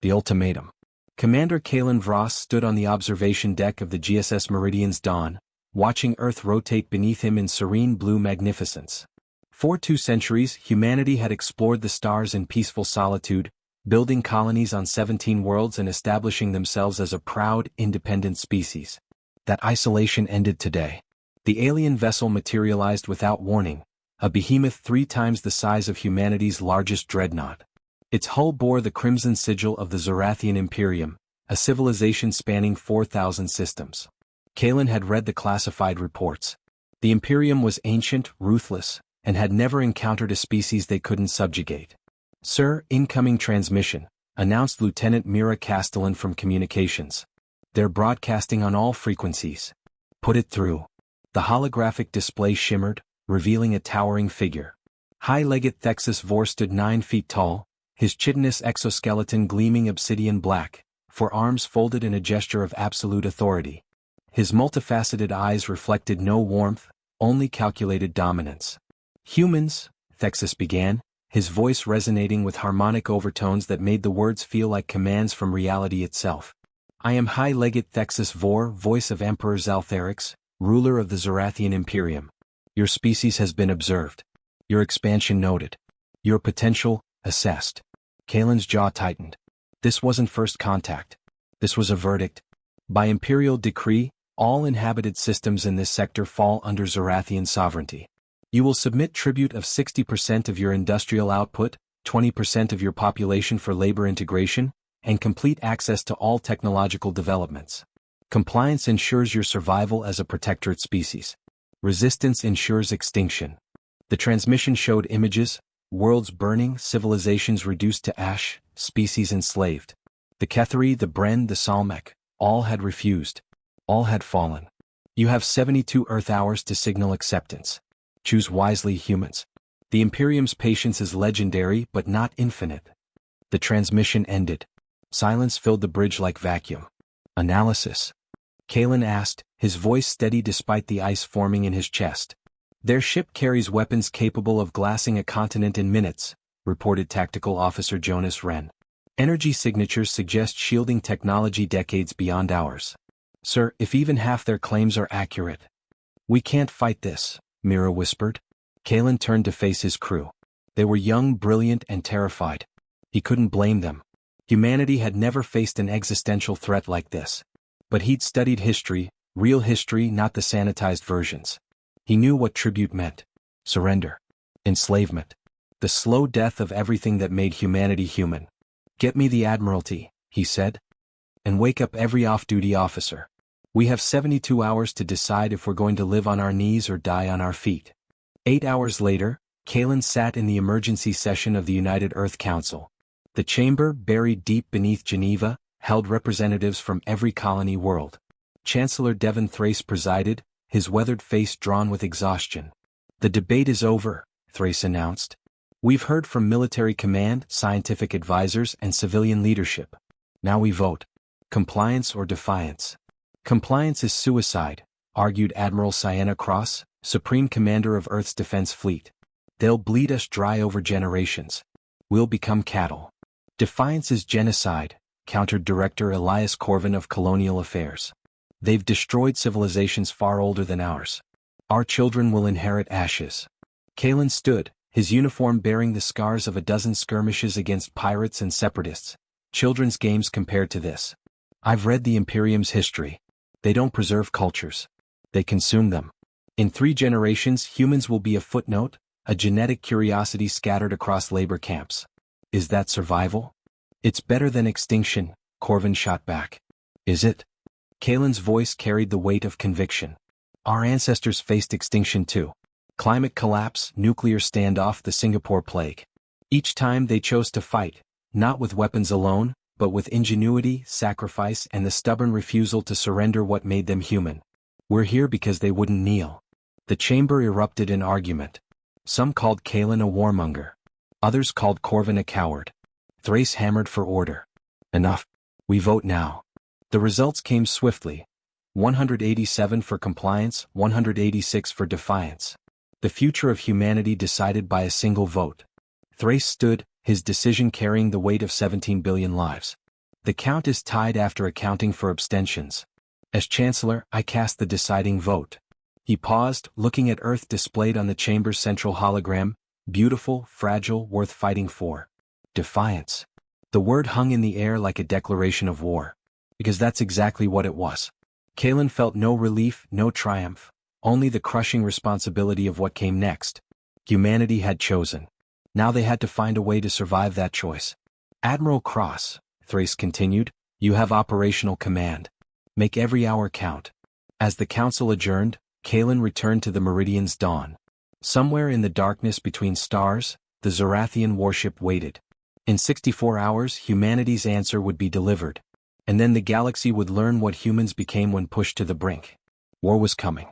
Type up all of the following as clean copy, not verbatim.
The ultimatum. Commander Kalen Vross stood on the observation deck of the GSS Meridian's Dawn, watching Earth rotate beneath him in serene blue magnificence. For 2 centuries, humanity had explored the stars in peaceful solitude, building colonies on 17 worlds and establishing themselves as a proud, independent species. That isolation ended today. The alien vessel materialized without warning, a behemoth 3 times the size of humanity's largest dreadnought. Its hull bore the crimson sigil of the Zorathian Imperium, a civilization spanning 4,000 systems. Kalen had read the classified reports. The Imperium was ancient, ruthless, and had never encountered a species they couldn't subjugate. "Sir, incoming transmission," announced Lieutenant Mira Castellan from Communications. "They're broadcasting on all frequencies." "Put it through." The holographic display shimmered, revealing a towering figure. High Legate Thexus Vor stood 9 feet tall, his chitinous exoskeleton gleaming obsidian black, forearms folded in a gesture of absolute authority. His multifaceted eyes reflected no warmth, only calculated dominance. "Humans," Thexus began, his voice resonating with harmonic overtones that made the words feel like commands from reality itself. "I am High Legate Thexus Vor, voice of Emperor Zaltherix, ruler of the Zorathian Imperium. Your species has been observed. Your expansion noted. Your potential, assessed." Kalen's jaw tightened. This wasn't first contact. This was a verdict. By imperial decree, all inhabited systems in this sector fall under Zorathian sovereignty. You will submit tribute of 60% of your industrial output, 20% of your population for labor integration, and complete access to all technological developments. Compliance ensures your survival as a protectorate species. Resistance ensures extinction. The transmission showed images, worlds burning, civilizations reduced to ash, species enslaved. The Ketheri, the Bren, the Salmek, all had refused. All had fallen. You have 72 Earth hours to signal acceptance. Choose wisely, humans. The Imperium's patience is legendary but not infinite. The transmission ended. Silence filled the bridge like vacuum. "Analysis?" Kalen asked, his voice steady despite the ice forming in his chest. "Their ship carries weapons capable of glassing a continent in minutes," reported Tactical Officer Jonas Wren. "Energy signatures suggest shielding technology decades beyond ours. Sir, if even half their claims are accurate." "We can't fight this," Mira whispered. Kalen turned to face his crew. They were young, brilliant, and terrified. He couldn't blame them. Humanity had never faced an existential threat like this. But he'd studied history, real history, not the sanitized versions. He knew what tribute meant. Surrender. Enslavement. The slow death of everything that made humanity human. "Get me the Admiralty," he said. "And wake up every off-duty officer. We have 72 hours to decide if we're going to live on our knees or die on our feet." 8 hours later, Kalen sat in the emergency session of the United Earth Council. The chamber, buried deep beneath Geneva, held representatives from every colony world. Chancellor Devon Thrace presided, his weathered face drawn with exhaustion. "The debate is over," Thrace announced. "We've heard from military command, scientific advisors, and civilian leadership. Now we vote. Compliance or defiance." "Compliance is suicide," argued Admiral Sienna Cross, Supreme Commander of Earth's Defense Fleet. "They'll bleed us dry over generations. We'll become cattle." "Defiance is genocide," countered Director Elias Corvin of Colonial Affairs. "They've destroyed civilizations far older than ours. Our children will inherit ashes." Kalen stood, his uniform bearing the scars of a dozen skirmishes against pirates and separatists. "Children's games compared to this. I've read the Imperium's history. They don't preserve cultures. They consume them. In 3 generations, humans will be a footnote, a genetic curiosity scattered across labor camps. Is that survival? "It's better than extinction," Corvin shot back. "Is it?" Kalen's voice carried the weight of conviction. "Our ancestors faced extinction too. Climate collapse, nuclear standoff, the Singapore plague. Each time they chose to fight, not with weapons alone, but with ingenuity, sacrifice, and the stubborn refusal to surrender what made them human. We're here because they wouldn't kneel." The chamber erupted in argument. Some called Kalen a warmonger. Others called Corvin a coward. Thrace hammered for order. "Enough. We vote now." The results came swiftly. 187 for compliance, 186 for defiance. The future of humanity decided by a single vote. Thrace stood, his decision carrying the weight of 17 billion lives. The count is tied after accounting for abstentions. As Chancellor, I cast the deciding vote. He paused, looking at Earth displayed on the chamber's central hologram, beautiful, fragile, worth fighting for. Defiance. The word hung in the air like a declaration of war. Because that's exactly what it was. Kalen felt no relief, no triumph, only the crushing responsibility of what came next. Humanity had chosen. Now they had to find a way to survive that choice. Admiral Cross, Thrace continued, you have operational command. Make every hour count. As the council adjourned, Kalen returned to the Meridian's dawn. Somewhere in the darkness between stars, the Zorathian warship waited. In 64 hours, humanity's answer would be delivered. And then the galaxy would learn what humans became when pushed to the brink. War was coming.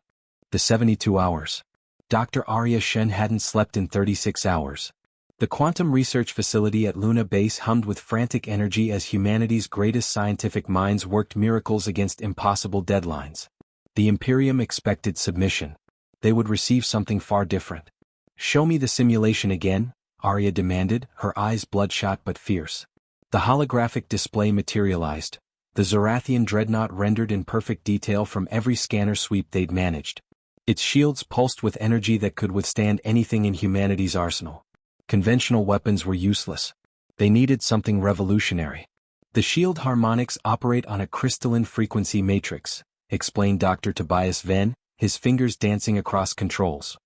The 72 hours. Dr. Arya Shen hadn't slept in 36 hours. The quantum research facility at Luna Base hummed with frantic energy as humanity's greatest scientific minds worked miracles against impossible deadlines. The Imperium expected submission. They would receive something far different. Show me the simulation again, Arya demanded, her eyes bloodshot but fierce. The holographic display materialized. The Zorathian dreadnought rendered in perfect detail from every scanner sweep they'd managed. Its shields pulsed with energy that could withstand anything in humanity's arsenal. Conventional weapons were useless. They needed something revolutionary. The shield harmonics operate on a crystalline frequency matrix, explained Dr. Tobias Venn, his fingers dancing across controls.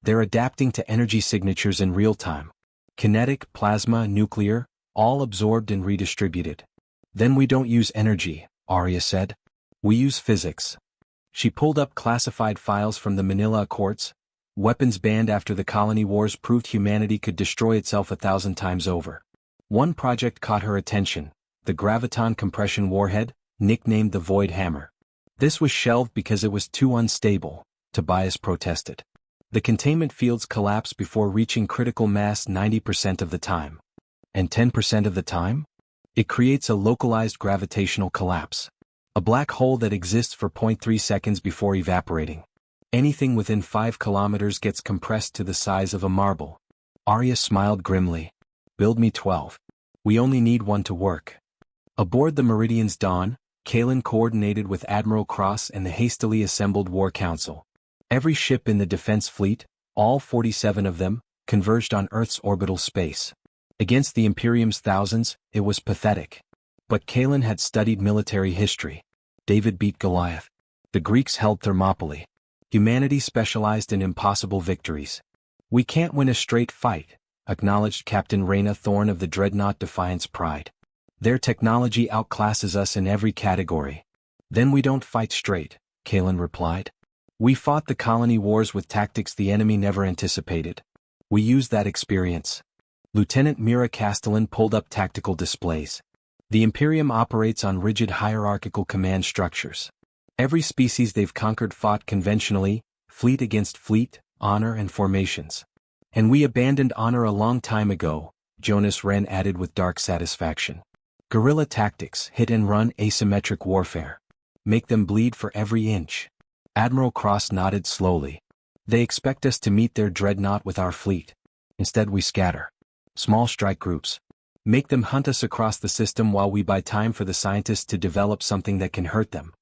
They're adapting to energy signatures in real time. Kinetic, plasma, nuclear, all absorbed and redistributed. Then we don't use energy, Arya said. We use physics. She pulled up classified files from the Manila Accords. Weapons banned after the colony wars proved humanity could destroy itself 1,000 times over. One project caught her attention, the graviton compression warhead, nicknamed the Void Hammer. This was shelved because it was too unstable, Tobias protested. The containment fields collapse before reaching critical mass 90% of the time. And 10% of the time? It creates a localized gravitational collapse. A black hole that exists for 0.3 seconds before evaporating. Anything within 5 kilometers gets compressed to the size of a marble. Arya smiled grimly. Build me 12. We only need one to work. Aboard the Meridian's dawn, Kalen coordinated with Admiral Cross and the hastily assembled War Council. Every ship in the defense fleet, all 47 of them, converged on Earth's orbital space. Against the Imperium's thousands, it was pathetic. But Kalen had studied military history. David beat Goliath. The Greeks held Thermopylae. Humanity specialized in impossible victories. We can't win a straight fight, acknowledged Captain Reyna Thorne of the Dreadnought Defiance Pride. Their technology outclasses us in every category. Then we don't fight straight, Kalen replied. We fought the colony wars with tactics the enemy never anticipated. We used that experience. Lieutenant Mira Castellan pulled up tactical displays. The Imperium operates on rigid hierarchical command structures. Every species they've conquered fought conventionally, fleet against fleet, honor and formations. And we abandoned honor a long time ago, Jonas Wren added with dark satisfaction. Guerrilla tactics, hit and run, asymmetric warfare. Make them bleed for every inch. Admiral Cross nodded slowly. They expect us to meet their dreadnought with our fleet. Instead we scatter. Small strike groups. Make them hunt us across the system while we buy time for the scientists to develop something that can hurt them.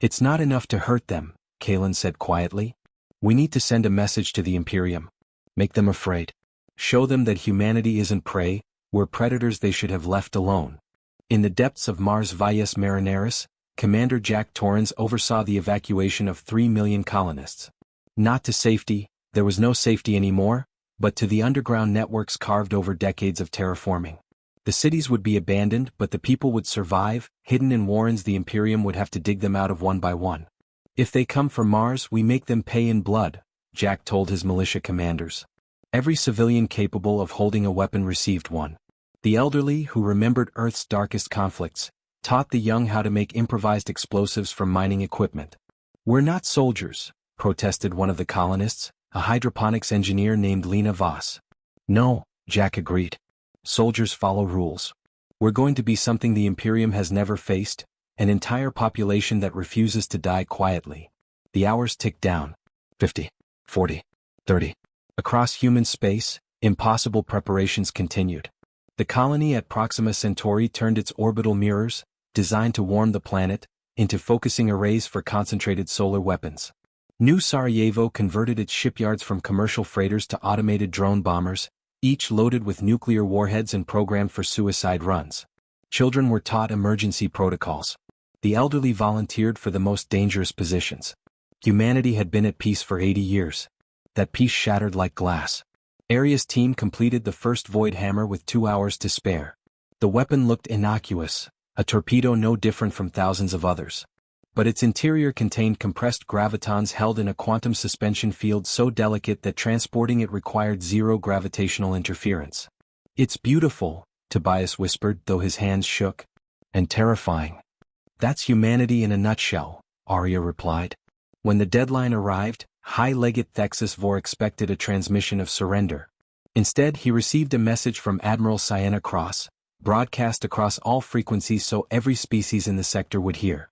It's not enough to hurt them, Kalen said quietly. We need to send a message to the Imperium. Make them afraid. Show them that humanity isn't prey, we're predators they should have left alone. In the depths of Mars Valles Marineris, Commander Jack Torrens oversaw the evacuation of 3 million colonists. Not to safety, there was no safety anymore, but to the underground networks carved over decades of terraforming. The cities would be abandoned, but the people would survive, hidden in warrens the Imperium would have to dig them out of one by one. If they come for Mars, we make them pay in blood, Jack told his militia commanders. Every civilian capable of holding a weapon received one. The elderly, who remembered Earth's darkest conflicts, taught the young how to make improvised explosives from mining equipment. We're not soldiers, protested one of the colonists, a hydroponics engineer named Lena Voss. No, Jack agreed. Soldiers follow rules. We're going to be something the Imperium has never faced, an entire population that refuses to die quietly. The hours ticked down. 50, 40, 30. Across human space, impossible preparations continued. The colony at Proxima Centauri turned its orbital mirrors, designed to warm the planet, into focusing arrays for concentrated solar weapons. New Sarajevo converted its shipyards from commercial freighters to automated drone bombers, each loaded with nuclear warheads and programmed for suicide runs. Children were taught emergency protocols. The elderly volunteered for the most dangerous positions. Humanity had been at peace for 80 years. That peace shattered like glass. Aria's team completed the first Void Hammer with 2 hours to spare. The weapon looked innocuous, a torpedo no different from thousands of others. But its interior contained compressed gravitons held in a quantum suspension field so delicate that transporting it required zero gravitational interference. "It's beautiful," Tobias whispered, though his hands shook. "And terrifying." "That's humanity in a nutshell," Aria replied. When the deadline arrived, High Legate Thexus Vor expected a transmission of surrender. Instead, he received a message from Admiral Sienna Cross, broadcast across all frequencies so every species in the sector would hear.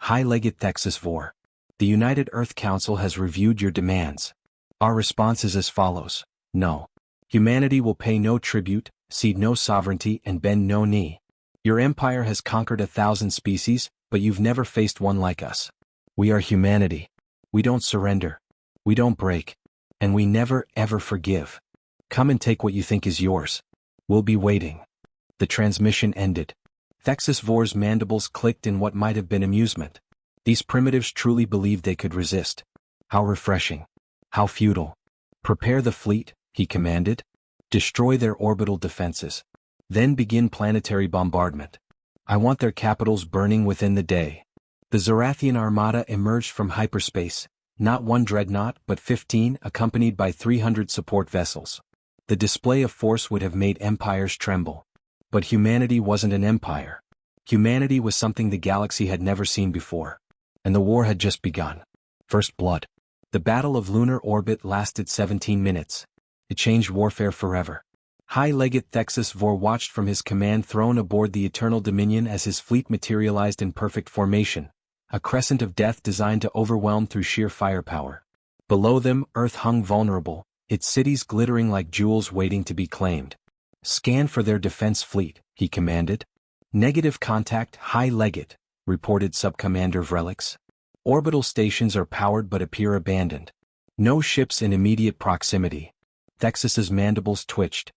"High Legate Thexus Vor. The United Earth Council has reviewed your demands. Our response is as follows. No. Humanity will pay no tribute, cede no sovereignty, and bend no knee. Your empire has conquered 1,000 species, but you've never faced one like us. We are humanity. We don't surrender. We don't break. And we never ever forgive. Come and take what you think is yours. We'll be waiting." The transmission ended. Thexus Vor's mandibles clicked in what might have been amusement. These primitives truly believed they could resist. How refreshing. How futile. "Prepare the fleet," he commanded. "Destroy their orbital defenses. Then begin planetary bombardment. I want their capitals burning within the day." The Zarathian armada emerged from hyperspace, not one dreadnought but 15, accompanied by 300 support vessels. The display of force would have made empires tremble. But humanity wasn't an empire. Humanity was something the galaxy had never seen before. And the war had just begun. First blood. The Battle of Lunar Orbit lasted 17 minutes. It changed warfare forever. High Legate Thexus Vor watched from his command throne aboard the Eternal Dominion as his fleet materialized in perfect formation, a crescent of death designed to overwhelm through sheer firepower. Below them, Earth hung vulnerable, its cities glittering like jewels waiting to be claimed. "Scan for their defense fleet," he commanded. "Negative contact, High Legate," reported Subcommander Vrelix. "Orbital stations are powered but appear abandoned. No ships in immediate proximity." Thexus's mandibles twitched.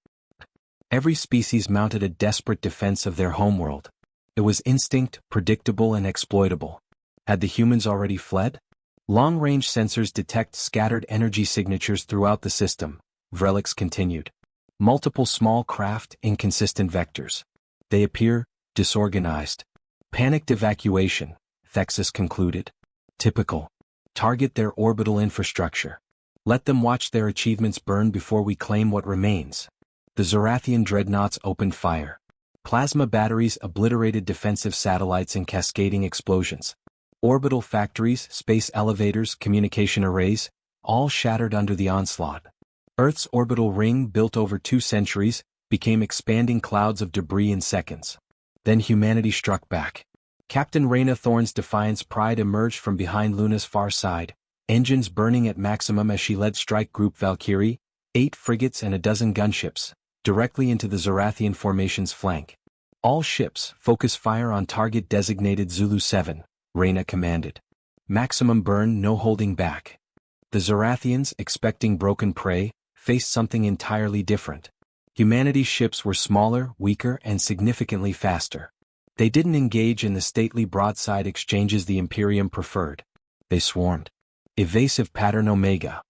Every species mounted a desperate defense of their homeworld. It was instinct, predictable and exploitable. Had the humans already fled? Long-range sensors detect scattered energy signatures throughout the system, Vrelix continued. Multiple small craft, inconsistent vectors. They appear disorganized. Panicked evacuation, Thexus concluded. Typical. Target their orbital infrastructure. Let them watch their achievements burn before we claim what remains. The Zarathian dreadnoughts opened fire. Plasma batteries obliterated defensive satellites in cascading explosions. Orbital factories, space elevators, communication arrays, all shattered under the onslaught. Earth's orbital ring, built over 2 centuries, became expanding clouds of debris in seconds. Then humanity struck back. Captain Reyna Thorne's Defiance Pride emerged from behind Luna's far side, engines burning at maximum as she led Strike Group Valkyrie, 8 frigates and a dozen gunships, directly into the Zarathian formation's flank. "All ships, focus fire on target designated Zulu 7, Reyna commanded. "Maximum burn, no holding back." The Zarathians, expecting broken prey, faced something entirely different. Humanity's ships were smaller, weaker, and significantly faster. They didn't engage in the stately broadside exchanges the Imperium preferred. They swarmed. Evasive pattern Omega.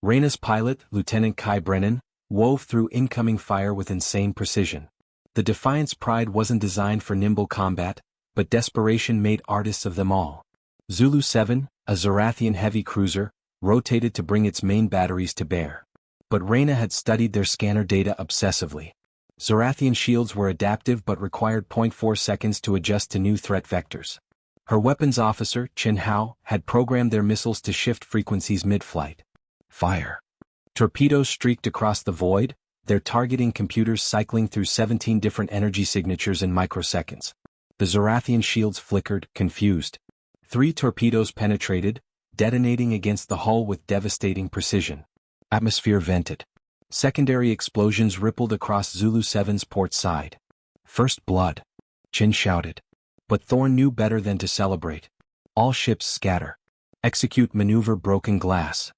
Reyna's pilot, Lieutenant Kai Brennan, wove through incoming fire with insane precision. The Defiance Pride wasn't designed for nimble combat, but desperation made artists of them all. Zulu 7, a Zarathian heavy cruiser, rotated to bring its main batteries to bear. But Reyna had studied their scanner data obsessively. Zarathian shields were adaptive but required 0.4 seconds to adjust to new threat vectors. Her weapons officer, Chin Hao, had programmed their missiles to shift frequencies mid-flight. Fire. Torpedoes streaked across the void, their targeting computers cycling through 17 different energy signatures in microseconds. The Zarathian shields flickered, confused. 3 torpedoes penetrated, detonating against the hull with devastating precision. Atmosphere vented. Secondary explosions rippled across Zulu 7's port side. First blood, Chin shouted. But Thorn knew better than to celebrate. All ships scatter. Execute maneuver broken glass.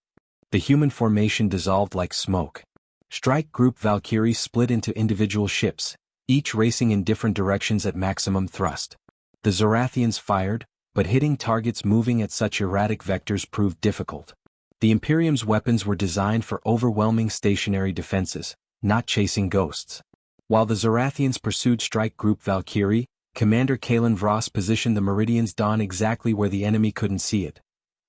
The human formation dissolved like smoke. Strike Group Valkyrie split into individual ships, each racing in different directions at maximum thrust. The Zorathians fired, but hitting targets moving at such erratic vectors proved difficult. The Imperium's weapons were designed for overwhelming stationary defenses, not chasing ghosts. While the Zorathians pursued Strike Group Valkyrie, Commander Kalen Voss positioned the Meridian's Dawn exactly where the enemy couldn't see it.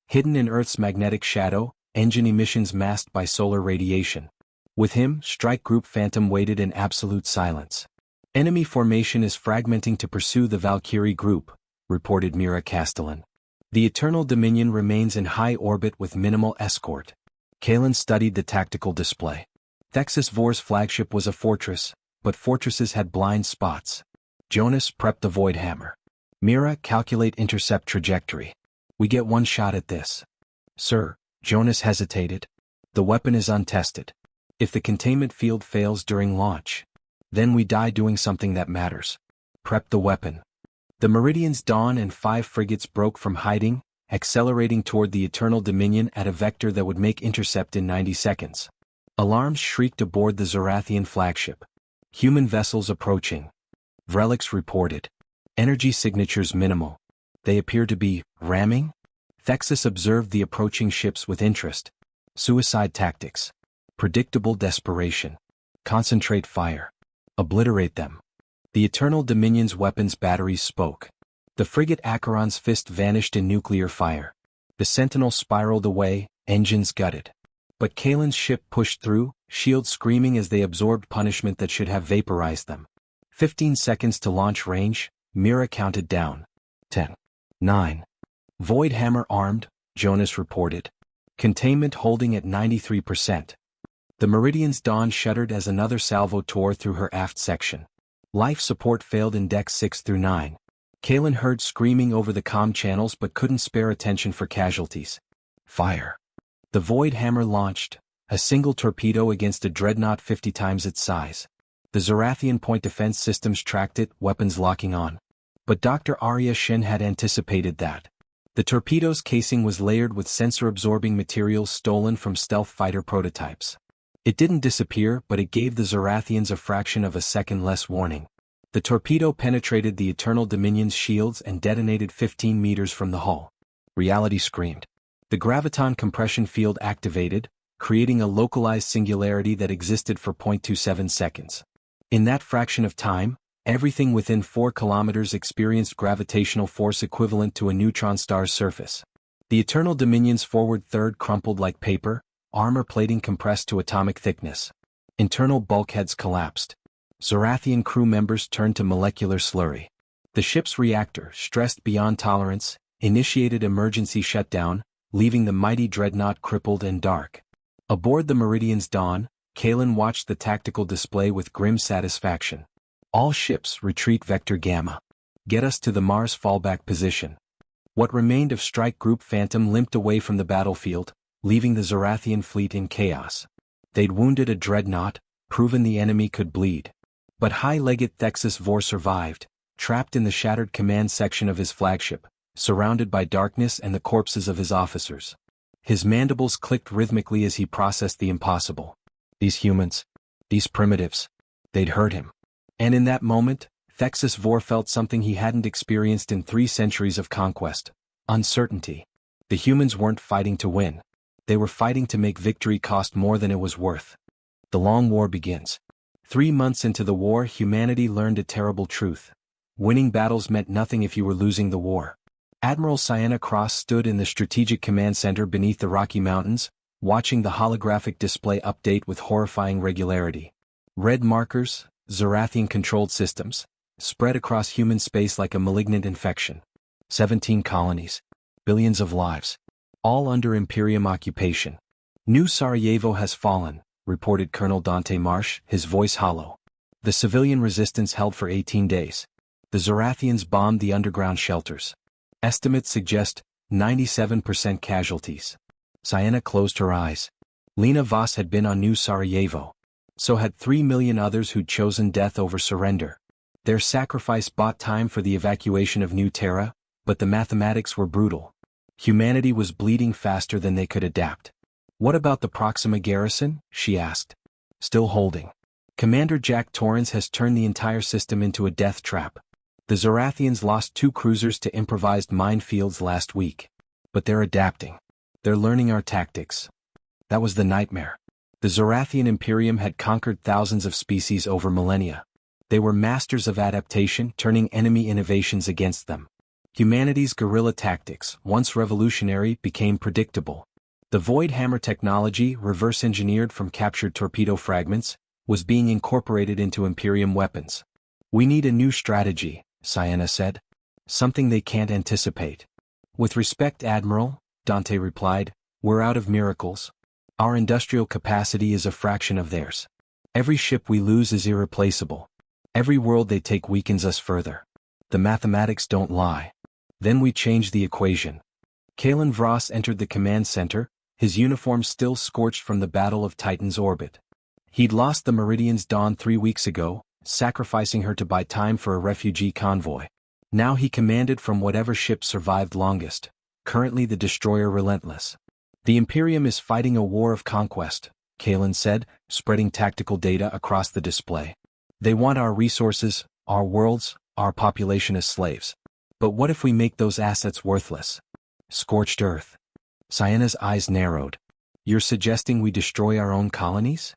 Hidden in Earth's magnetic shadow, engine emissions masked by solar radiation. With him, Strike Group Phantom waited in absolute silence. Enemy formation is fragmenting to pursue the Valkyrie group, reported Mira Castellan. The Eternal Dominion remains in high orbit with minimal escort. Kalen studied the tactical display. Thexus Vor's flagship was a fortress, but fortresses had blind spots. Jonas prepped the Void Hammer. Mira, calculate intercept trajectory. We get one shot at this. Sir, Jonas hesitated. The weapon is untested. If the containment field fails during launch, then we die doing something that matters. Prep the weapon. The Meridian's Dawn and 5 frigates broke from hiding, accelerating toward the Eternal Dominion at a vector that would make intercept in 90 seconds. Alarms shrieked aboard the Zorathian flagship. Human vessels approaching. Vrelix reported. Energy signatures minimal. They appear to be ramming? Thexus observed the approaching ships with interest. Suicide tactics. Predictable desperation. Concentrate fire. Obliterate them. The Eternal Dominion's weapons batteries spoke. The frigate Acheron's fist vanished in nuclear fire. The Sentinel spiraled away, engines gutted. But Kalen's ship pushed through, shields screaming as they absorbed punishment that should have vaporized them. 15 seconds to launch range, Mira counted down. 10. 9. Void Hammer armed, Jonas reported. Containment holding at 93%. The Meridian's Dawn shuddered as another salvo tore through her aft section. Life support failed in decks 6 through 9. Kalen heard screaming over the comm channels but couldn't spare attention for casualties. Fire. The Void Hammer launched, a single torpedo against a dreadnought 50 times its size. The Zorathian point defense systems tracked it, weapons locking on. But Dr. Arya Shin had anticipated that. The torpedo's casing was layered with sensor-absorbing materials stolen from stealth fighter prototypes. It didn't disappear, but it gave the Zorathians a fraction of a second less warning. The torpedo penetrated the Eternal Dominion's shields and detonated 15 meters from the hull. Reality screamed. The graviton compression field activated, creating a localized singularity that existed for 0.27 seconds. In that fraction of time, everything within 4 kilometers experienced gravitational force equivalent to a neutron star's surface. The Eternal Dominion's forward third crumpled like paper, armor plating compressed to atomic thickness. Internal bulkheads collapsed. Zorathian crew members turned to molecular slurry. The ship's reactor, stressed beyond tolerance, initiated emergency shutdown, leaving the mighty dreadnought crippled and dark. Aboard the Meridian's Dawn, Kalen watched the tactical display with grim satisfaction. All ships retreat vector Gamma. Get us to the Mars fallback position. What remained of Strike Group Phantom limped away from the battlefield, leaving the Zorathian fleet in chaos. They'd wounded a dreadnought, proven the enemy could bleed. But High Legate Thexus Vor survived, trapped in the shattered command section of his flagship, surrounded by darkness and the corpses of his officers. His mandibles clicked rhythmically as he processed the impossible. These humans, these primitives, they'd hurt him. And in that moment, Thexus Vor felt something he hadn't experienced in 3 centuries of conquest: uncertainty. The humans weren't fighting to win. They were fighting to make victory cost more than it was worth. The long war begins. 3 months into the war, humanity learned a terrible truth. Winning battles meant nothing if you were losing the war. Admiral Sienna Cross stood in the Strategic Command Center beneath the Rocky Mountains, watching the holographic display update with horrifying regularity. Red markers, Zorathian-controlled systems, spread across human space like a malignant infection. 17 colonies. Billions of lives. All under Imperium occupation. New Sarajevo has fallen, reported Colonel Dante Marsh, his voice hollow. The civilian resistance held for 18 days. The Zorathians bombed the underground shelters. Estimates suggest 97% casualties. Sienna closed her eyes. Lena Voss had been on New Sarajevo. So had 3 million others who'd chosen death over surrender. Their sacrifice bought time for the evacuation of New Terra, but the mathematics were brutal. Humanity was bleeding faster than they could adapt. "What about the Proxima garrison?" she asked. "Still holding. Commander Jack Torrance has turned the entire system into a death trap. The Zorathians lost 2 cruisers to improvised minefields last week. But they're adapting. They're learning our tactics." That was the nightmare. The Zorathian Imperium had conquered thousands of species over millennia. They were masters of adaptation, turning enemy innovations against them. Humanity's guerrilla tactics, once revolutionary, became predictable. The Void Hammer technology, reverse-engineered from captured torpedo fragments, was being incorporated into Imperium weapons. "We need a new strategy," Sienna said. "Something they can't anticipate." "With respect, Admiral," Dante replied, "we're out of miracles. Our industrial capacity is a fraction of theirs. Every ship we lose is irreplaceable. Every world they take weakens us further. The mathematics don't lie." Then we changed the equation. Kalen Vross entered the command center, his uniform still scorched from the Battle of Titan's orbit. He'd lost the Meridian's Dawn 3 weeks ago, sacrificing her to buy time for a refugee convoy. Now he commanded from whatever ship survived longest, currently the destroyer Relentless. "The Imperium is fighting a war of conquest," Kalen said, spreading tactical data across the display. "They want our resources, our worlds, our population as slaves. But what if we make those assets worthless?" "Scorched earth." Sienna's eyes narrowed. "You're suggesting we destroy our own colonies?"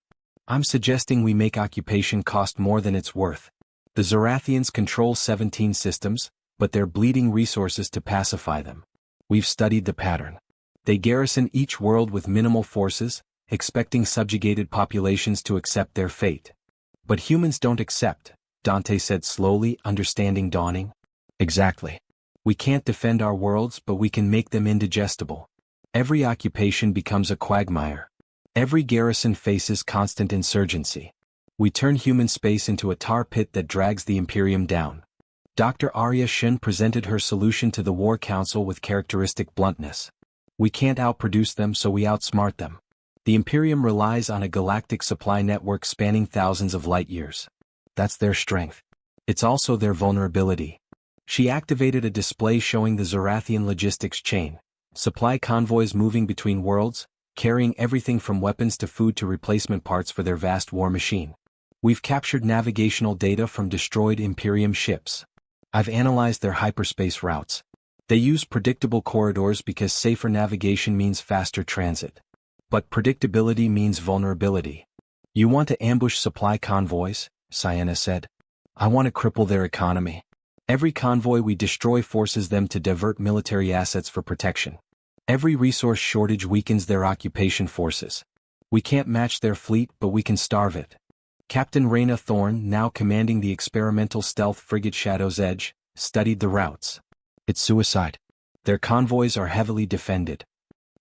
"I'm suggesting we make occupation cost more than it's worth. The Zorathians control 17 systems, but they're bleeding resources to pacify them. We've studied the pattern. They garrison each world with minimal forces, expecting subjugated populations to accept their fate. But humans don't accept," Dante said slowly, understanding dawning. "Exactly. We can't defend our worlds, but we can make them indigestible. Every occupation becomes a quagmire. Every garrison faces constant insurgency. We turn human space into a tar pit that drags the Imperium down." Dr. Arya Shin presented her solution to the War Council with characteristic bluntness. "We can't outproduce them, so we outsmart them. The Imperium relies on a galactic supply network spanning thousands of light years. That's their strength. It's also their vulnerability." She activated a display showing the Zorathian logistics chain, supply convoys moving between worlds, carrying everything from weapons to food to replacement parts for their vast war machine. "We've captured navigational data from destroyed Imperium ships. I've analyzed their hyperspace routes. They use predictable corridors because safer navigation means faster transit. But predictability means vulnerability." "You want to ambush supply convoys?" Sienna said. "I want to cripple their economy. Every convoy we destroy forces them to divert military assets for protection. Every resource shortage weakens their occupation forces. We can't match their fleet, but we can starve it." Captain Reyna Thorne, now commanding the experimental stealth frigate Shadow's Edge, studied the routes. "It's suicide. Their convoys are heavily defended."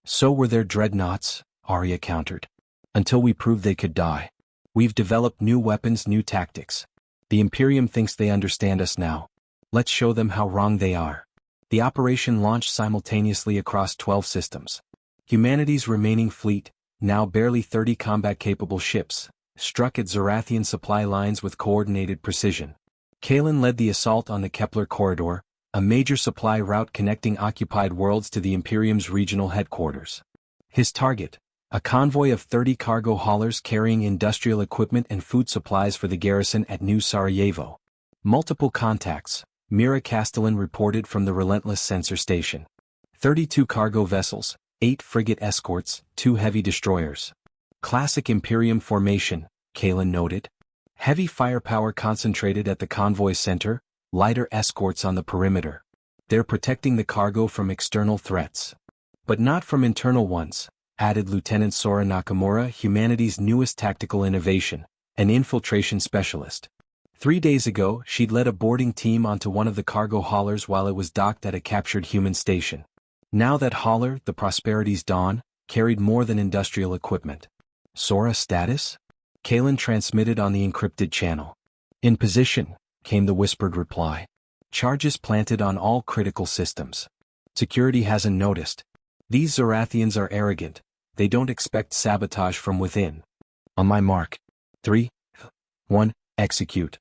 "So were their dreadnoughts," Arya countered. "Until we proved they could die. We've developed new weapons, new tactics. The Imperium thinks they understand us now. Let's show them how wrong they are." The operation launched simultaneously across 12 systems. Humanity's remaining fleet, now barely 30 combat-capable ships, struck at Zorathian supply lines with coordinated precision. Kalen led the assault on the Kepler Corridor, a major supply route connecting occupied worlds to the Imperium's regional headquarters. His target, a convoy of 30 cargo haulers carrying industrial equipment and food supplies for the garrison at New Sarajevo. Multiple contacts, Mira Castellan reported from the Relentless sensor station. 32 cargo vessels, 8 frigate escorts, 2 heavy destroyers. Classic Imperium formation, Kalen noted. Heavy firepower concentrated at the convoy center, lighter escorts on the perimeter. They're protecting the cargo from external threats. But not from internal ones, added Lieutenant Sora Nakamura, humanity's newest tactical innovation, an infiltration specialist. 3 days ago, she'd led a boarding team onto one of the cargo haulers while it was docked at a captured human station. Now that hauler, the Prosperity's Dawn, carried more than industrial equipment. "Sora status?" Kalen transmitted on the encrypted channel. "In position," came the whispered reply. "Charges planted on all critical systems. Security hasn't noticed. These Zorathians are arrogant. they don't expect sabotage from within. On my mark. 3, 1, execute.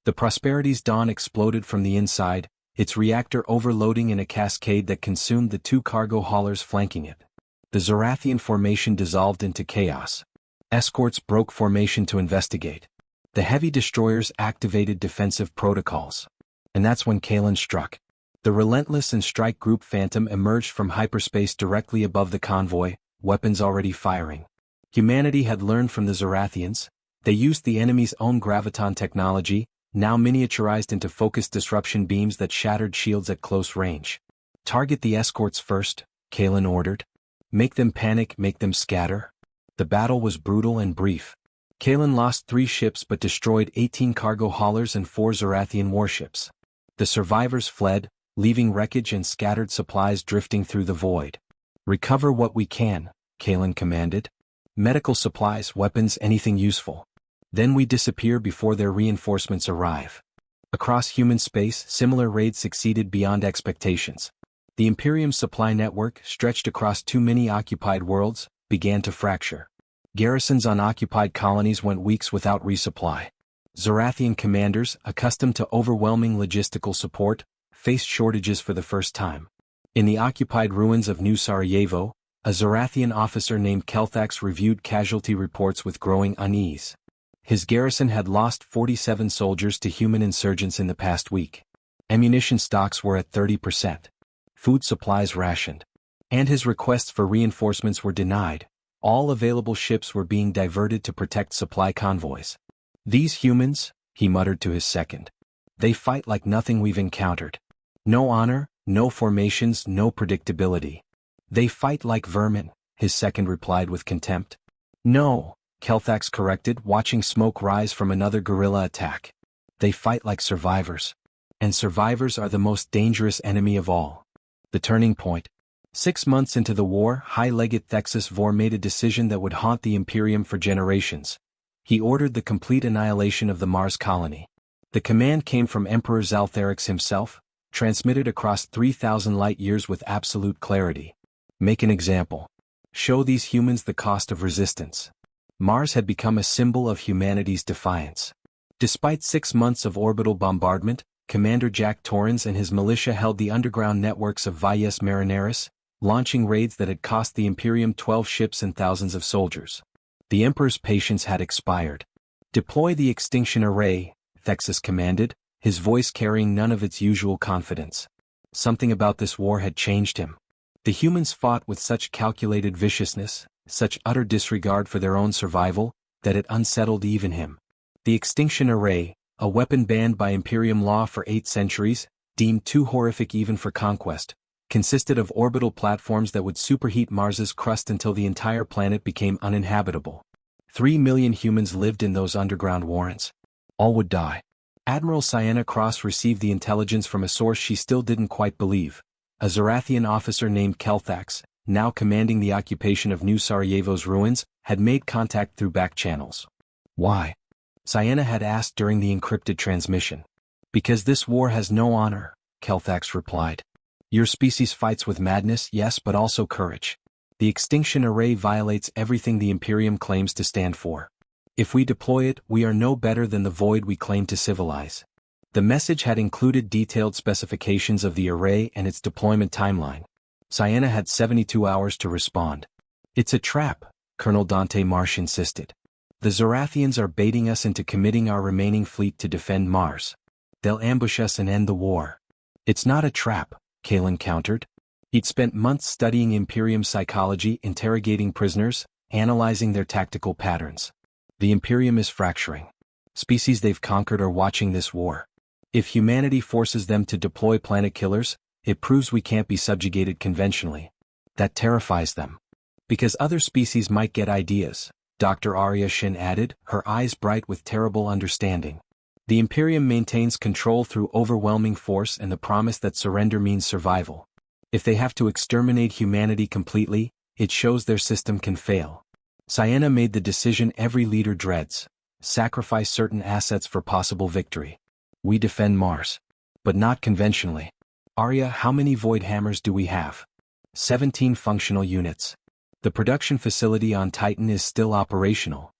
The Prosperity's Dawn exploded from the inside, its reactor overloading in a cascade that consumed the 2 cargo haulers flanking it. The Zorathian formation dissolved into chaos. Escorts broke formation to investigate. The heavy destroyers activated defensive protocols. And that's when Kalen struck. The Relentless and Strike Group Phantom emerged from hyperspace directly above the convoy, weapons already firing. Humanity had learned from the Zorathians. They used the enemy's own graviton technology, now miniaturized into focused disruption beams that shattered shields at close range. Target the escorts first, Kalen ordered. Make them panic, make them scatter. The battle was brutal and brief. Kalen lost 3 ships but destroyed 18 cargo haulers and 4 Zorathian warships. The survivors fled, leaving wreckage and scattered supplies drifting through the void. Recover what we can, Kalen commanded. Medical supplies, weapons, anything useful. Then we disappear before their reinforcements arrive. Across human space, similar raids succeeded beyond expectations. The Imperium's supply network, stretched across too many occupied worlds, began to fracture. Garrisons on occupied colonies went weeks without resupply. Zorathian commanders, accustomed to overwhelming logistical support, faced shortages for the first time. In the occupied ruins of New Sarajevo, a Zorathian officer named Kelthax reviewed casualty reports with growing unease. His garrison had lost 47 soldiers to human insurgents in the past week. Ammunition stocks were at 30%. Food supplies rationed. And his requests for reinforcements were denied. All available ships were being diverted to protect supply convoys. These humans, he muttered to his second. They fight like nothing we've encountered. No honor, no formations, no predictability. They fight like vermin, his second replied with contempt. No, Kelthax corrected, watching smoke rise from another guerrilla attack. They fight like survivors. And survivors are the most dangerous enemy of all. The turning point. 6 months into the war, High Legate Thexus Vor made a decision that would haunt the Imperium for generations. He ordered the complete annihilation of the Mars colony. The command came from Emperor Zaltherix himself, transmitted across 3,000 light-years with absolute clarity. Make an example. Show these humans the cost of resistance. Mars had become a symbol of humanity's defiance. Despite 6 months of orbital bombardment, Commander Jack Torrens and his militia held the underground networks of Valles Marineris, launching raids that had cost the Imperium 12 ships and thousands of soldiers. The Emperor's patience had expired. Deploy the extinction array, Thexus commanded, his voice carrying none of its usual confidence. Something about this war had changed him. The humans fought with such calculated viciousness, such utter disregard for their own survival, that it unsettled even him. The extinction array, a weapon banned by Imperium law for 8 centuries, deemed too horrific even for conquest, consisted of orbital platforms that would superheat Mars's crust until the entire planet became uninhabitable. 3 million humans lived in those underground warrens. All would die. Admiral Sienna Cross received the intelligence from a source she still didn't quite believe. A Zorathian officer named Kelthax, now commanding the occupation of New Sarajevo's ruins, had made contact through back channels. Why? Sienna had asked during the encrypted transmission. Because this war has no honor, Kelthax replied. Your species fights with madness, yes, but also courage. The extinction array violates everything the Imperium claims to stand for. If we deploy it, we are no better than the void we claim to civilize. The message had included detailed specifications of the array and its deployment timeline. Sienna had 72 hours to respond. It's a trap, Colonel Dante Marsh insisted. The Zorathians are baiting us into committing our remaining fleet to defend Mars. They'll ambush us and end the war. It's not a trap, Kalen countered. He'd spent months studying Imperium psychology, interrogating prisoners, analyzing their tactical patterns. The Imperium is fracturing. Species they've conquered are watching this war. If humanity forces them to deploy planet killers, it proves we can't be subjugated conventionally. That terrifies them. Because other species might get ideas, Dr. Arya Shin added, her eyes bright with terrible understanding. The Imperium maintains control through overwhelming force and the promise that surrender means survival. If they have to exterminate humanity completely, it shows their system can fail. Sienna made the decision every leader dreads: sacrifice certain assets for possible victory. We defend Mars. But not conventionally. Arya, how many void hammers do we have? 17 functional units. The production facility on Titan is still operational.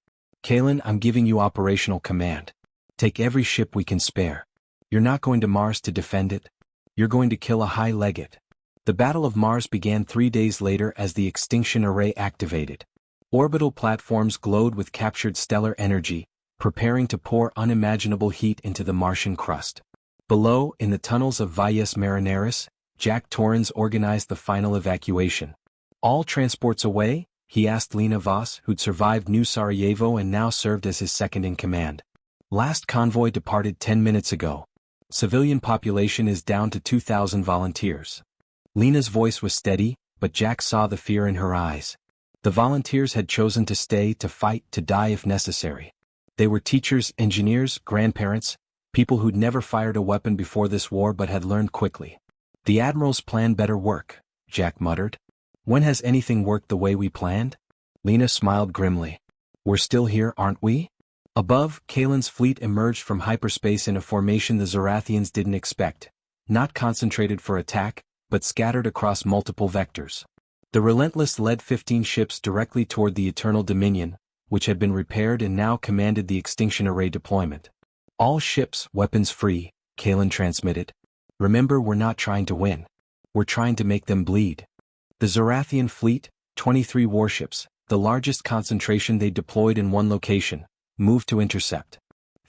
Kalen, I'm giving you operational command. Take every ship we can spare. You're not going to Mars to defend it. You're going to kill a high legate. The Battle of Mars began 3 days later as the extinction array activated. Orbital platforms glowed with captured stellar energy, preparing to pour unimaginable heat into the Martian crust. Below, in the tunnels of Valles Marineris, Jack Torrens organized the final evacuation. All transports away? He asked Lena Voss, who'd survived New Sarajevo and now served as his second-in-command. Last convoy departed 10 minutes ago. Civilian population is down to 2,000 volunteers. Lena's voice was steady, but Jack saw the fear in her eyes. The volunteers had chosen to stay, to fight, to die if necessary. They were teachers, engineers, grandparents, people who'd never fired a weapon before this war but had learned quickly. The Admiral's plan better work, Jack muttered. When has anything worked the way we planned? Lena smiled grimly. We're still here, aren't we? Above, Kalen's fleet emerged from hyperspace in a formation the Zorathians didn't expect. Not concentrated for attack, but scattered across multiple vectors. The Relentless led 15 ships directly toward the Eternal Dominion, which had been repaired and now commanded the extinction array deployment. All ships, weapons free, Kalen transmitted. Remember, we're not trying to win. We're trying to make them bleed. The Zorathian fleet, 23 warships, the largest concentration they deployed in one location, moved to intercept.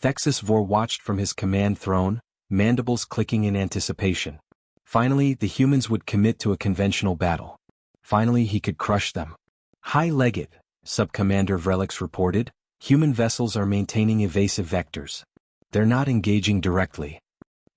Thexus Vor watched from his command throne, mandibles clicking in anticipation. Finally, the humans would commit to a conventional battle. Finally, he could crush them. High Legate, Sub-Commander Vrelix reported, human vessels are maintaining evasive vectors. They're not engaging directly.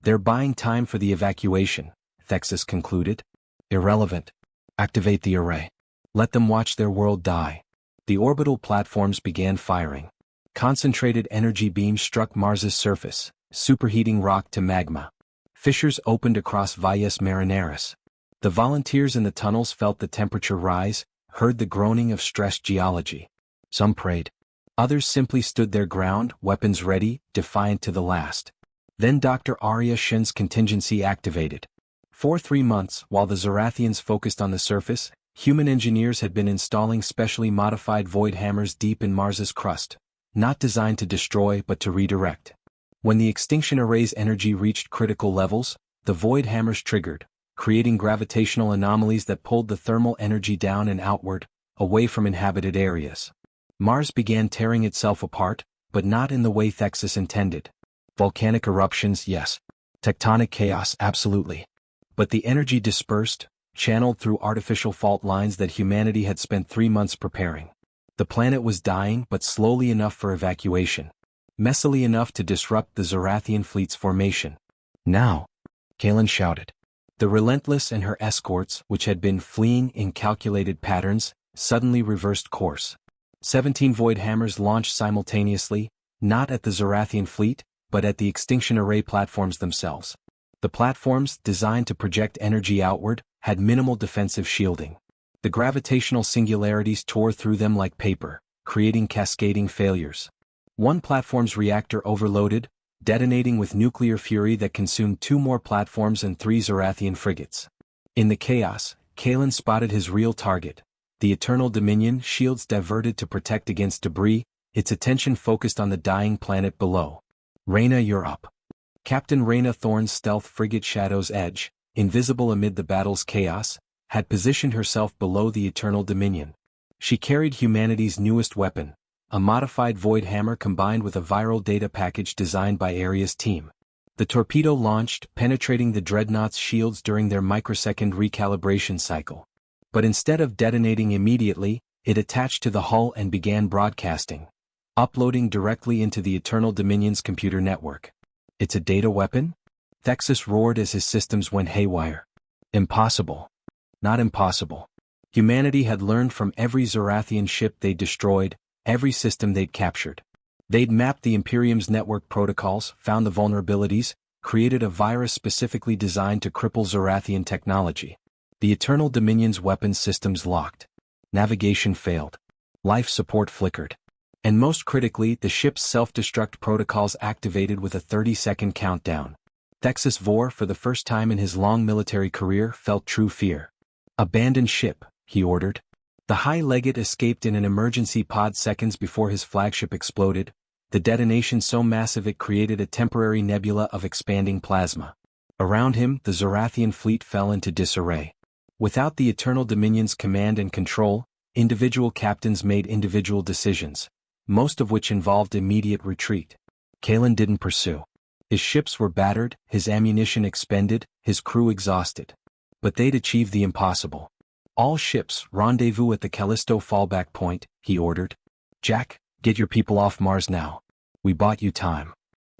They're buying time for the evacuation, Thexus concluded. Irrelevant. Activate the array. Let them watch their world die. The orbital platforms began firing. Concentrated energy beams struck Mars's surface, superheating rock to magma. Fissures opened across Valles Marineris. The volunteers in the tunnels felt the temperature rise, heard the groaning of stressed geology. Some prayed. Others simply stood their ground, weapons ready, defiant to the last. Then Dr. Arya Shin's contingency activated. For 3 months, while the Zorathians focused on the surface, human engineers had been installing specially modified void hammers deep in Mars's crust, not designed to destroy but to redirect. When the extinction array's energy reached critical levels, the void hammers triggered, creating gravitational anomalies that pulled the thermal energy down and outward, away from inhabited areas. Mars began tearing itself apart, but not in the way Thexus intended. Volcanic eruptions, yes. Tectonic chaos, absolutely. But the energy dispersed, channeled through artificial fault lines that humanity had spent 3 months preparing. The planet was dying, but slowly enough for evacuation. Messily enough to disrupt the Zorathian fleet's formation. Now! Kalen shouted. The Relentless and her escorts, which had been fleeing in calculated patterns, suddenly reversed course. 17 void hammers launched simultaneously, not at the Zorathian fleet, but at the extinction array platforms themselves. The platforms, designed to project energy outward, had minimal defensive shielding. The gravitational singularities tore through them like paper, creating cascading failures. One platform's reactor overloaded, detonating with nuclear fury that consumed 2 more platforms and 3 Zorathian frigates. In the chaos, Kalen spotted his real target. The Eternal Dominion, shields diverted to protect against debris, its attention focused on the dying planet below. Reyna, you're up. Captain Reyna Thorne's stealth frigate Shadow's Edge, invisible amid the battle's chaos, had positioned herself below the Eternal Dominion. She carried humanity's newest weapon, a modified void hammer combined with a viral data package designed by Aria's team. The torpedo launched, penetrating the dreadnought's shields during their microsecond recalibration cycle. But instead of detonating immediately, it attached to the hull and began broadcasting, uploading directly into the Eternal Dominion's computer network. It's a data weapon? Thexus roared as his systems went haywire. Impossible. Not impossible. Humanity had learned from every Zorathian ship they'd destroyed, every system they'd captured. They'd mapped the Imperium's network protocols, found the vulnerabilities, created a virus specifically designed to cripple Zorathian technology. The Eternal Dominion's weapons systems locked. Navigation failed. Life support flickered. And most critically, the ship's self-destruct protocols activated with a 30-second countdown. Thexus Vor, for the first time in his long military career, felt true fear. Abandon ship, he ordered. The High Legate escaped in an emergency pod seconds before his flagship exploded, the detonation so massive it created a temporary nebula of expanding plasma. Around him, the Zorathian fleet fell into disarray. Without the Eternal Dominion's command and control, individual captains made individual decisions, most of which involved immediate retreat. Kalen didn't pursue. His ships were battered, his ammunition expended, his crew exhausted. But they'd achieved the impossible. All ships, rendezvous at the Callisto fallback point, he ordered. Jack, get your people off Mars now. We bought you time.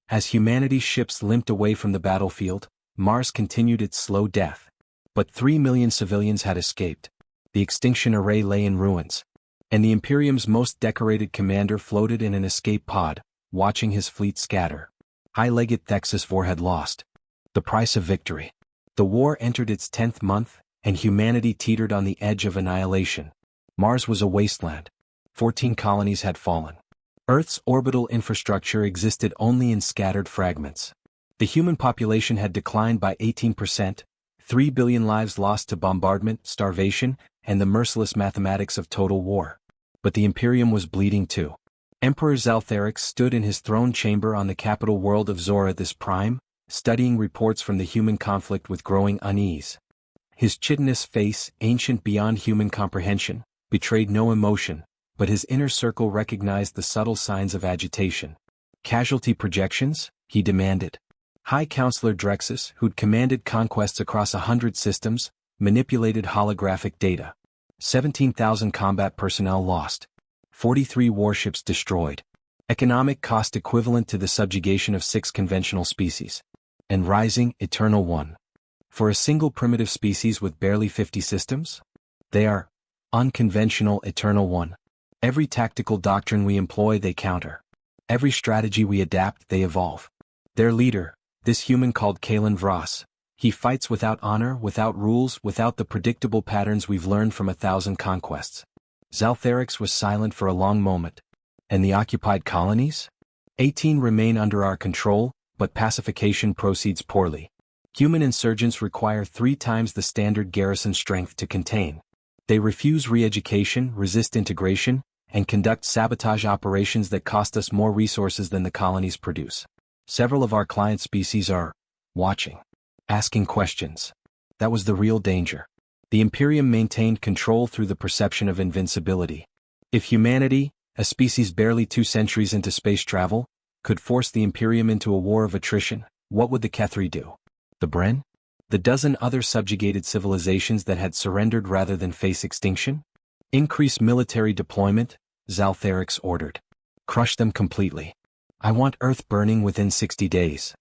As humanity's ships limped away from the battlefield, Mars continued its slow death. But 3 million civilians had escaped. The extinction array lay in ruins. And the Imperium's most decorated commander floated in an escape pod, watching his fleet scatter. High Legate Thexus IV had lost. The price of victory. The war entered its 10th month, and humanity teetered on the edge of annihilation. Mars was a wasteland. 14 colonies had fallen. Earth's orbital infrastructure existed only in scattered fragments. The human population had declined by 18%, 3 billion lives lost to bombardment, starvation, and the merciless mathematics of total war. But the Imperium was bleeding too. Emperor Zaltherix stood in his throne chamber on the capital world of Zora this prime, studying reports from the human conflict with growing unease. His chitinous face, ancient beyond human comprehension, betrayed no emotion, but his inner circle recognized the subtle signs of agitation. Casualty projections? He demanded. High Counselor Drexus, who'd commanded conquests across 100 systems, manipulated holographic data. 17,000 combat personnel lost. 43 warships destroyed. Economic cost equivalent to the subjugation of 6 conventional species. And rising, Eternal One. For a single primitive species with barely 50 systems? They are unconventional, Eternal One. Every tactical doctrine we employ they counter. Every strategy we adapt they evolve. Their leader, this human called Kalen Vras, he fights without honor, without rules, without the predictable patterns we've learned from 1,000 conquests. Zaltherix was silent for a long moment. And the occupied colonies? 18 remain under our control, but pacification proceeds poorly. Human insurgents require 3 times the standard garrison strength to contain. They refuse re-education, resist integration, and conduct sabotage operations that cost us more resources than the colonies produce. Several of our client species are watching, asking questions. That was the real danger. The Imperium maintained control through the perception of invincibility. If humanity, a species barely 2 centuries into space travel, could force the Imperium into a war of attrition, what would the Kethri do? The Bren? The dozen other subjugated civilizations that had surrendered rather than face extinction? Increase military deployment, Zaltherix ordered. Crush them completely. I want Earth burning within 60 days.